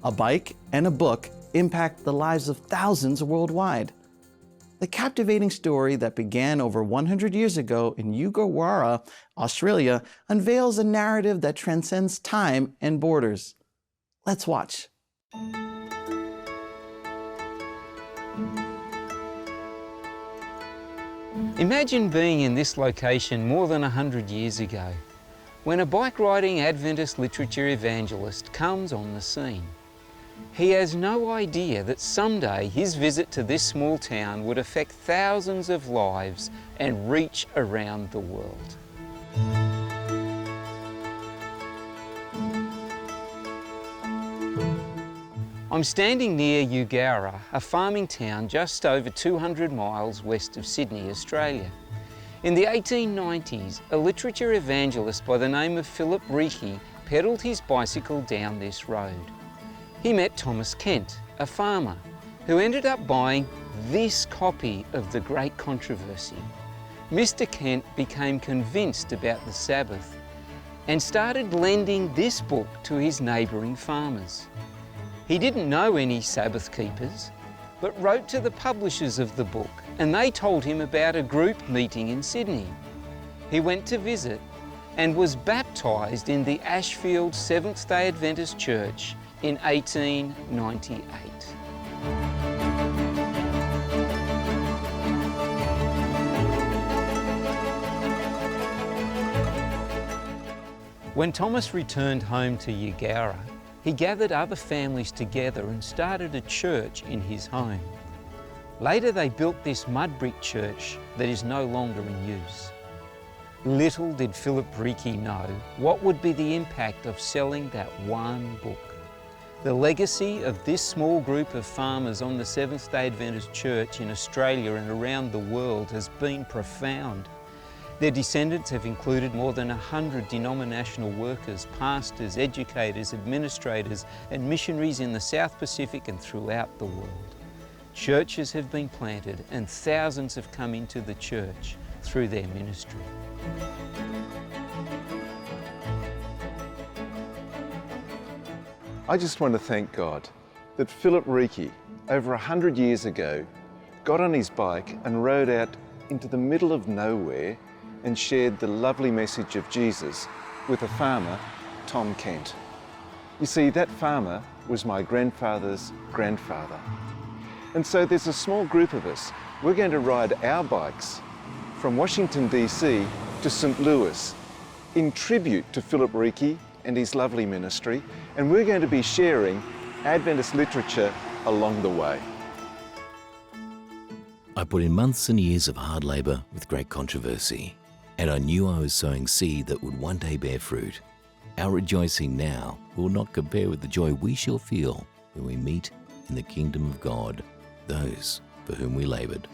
A bike and a book impact the lives of thousands worldwide. The captivating story that began over 100 years ago in Yugowara, Australia, unveils a narrative that transcends time and borders. Let's watch. Imagine being in this location more than 100 years ago, when a bike-riding Adventist literature evangelist comes on the scene. He has no idea that someday his visit to this small town would affect thousands of lives and reach around the world. I'm standing near Yugowara, a farming town just over 200 miles west of Sydney, Australia. In the 1890s, a literature evangelist by the name of Philip Reekie pedalled his bicycle down this road. He met Thomas Kent, a farmer, who ended up buying this copy of The Great Controversy. Mr. Kent became convinced about the Sabbath and started lending this book to his neighbouring farmers. He didn't know any Sabbath keepers, but wrote to the publishers of the book, and they told him about a group meeting in Sydney. He went to visit and was baptised in the Ashfield Seventh-day Adventist Church in 1898. When Thomas returned home to Yugowara, he gathered other families together and started a church in his home. Later they built this mud brick church that is no longer in use. Little did Philip Reekie know what would be the impact of selling that one book. The legacy of this small group of farmers on the Seventh-day Adventist Church in Australia and around the world has been profound. Their descendants have included more than 100 denominational workers, pastors, educators, administrators, and missionaries in the South Pacific and throughout the world. Churches have been planted and thousands have come into the church through their ministry. I just want to thank God that Philip Reekie, over 100 years ago, got on his bike and rode out into the middle of nowhere and shared the lovely message of Jesus with a farmer, Tom Kent. You see, that farmer was my grandfather's grandfather. And so there's a small group of us. We're going to ride our bikes from Washington, D.C. to St. Louis in tribute to Philip Reekie and his lovely ministry, and we're going to be sharing Adventist literature along the way. I put in months and years of hard labour with great controversy, and I knew I was sowing seed that would one day bear fruit. Our rejoicing now will not compare with the joy we shall feel when we meet in the kingdom of God, those for whom we laboured.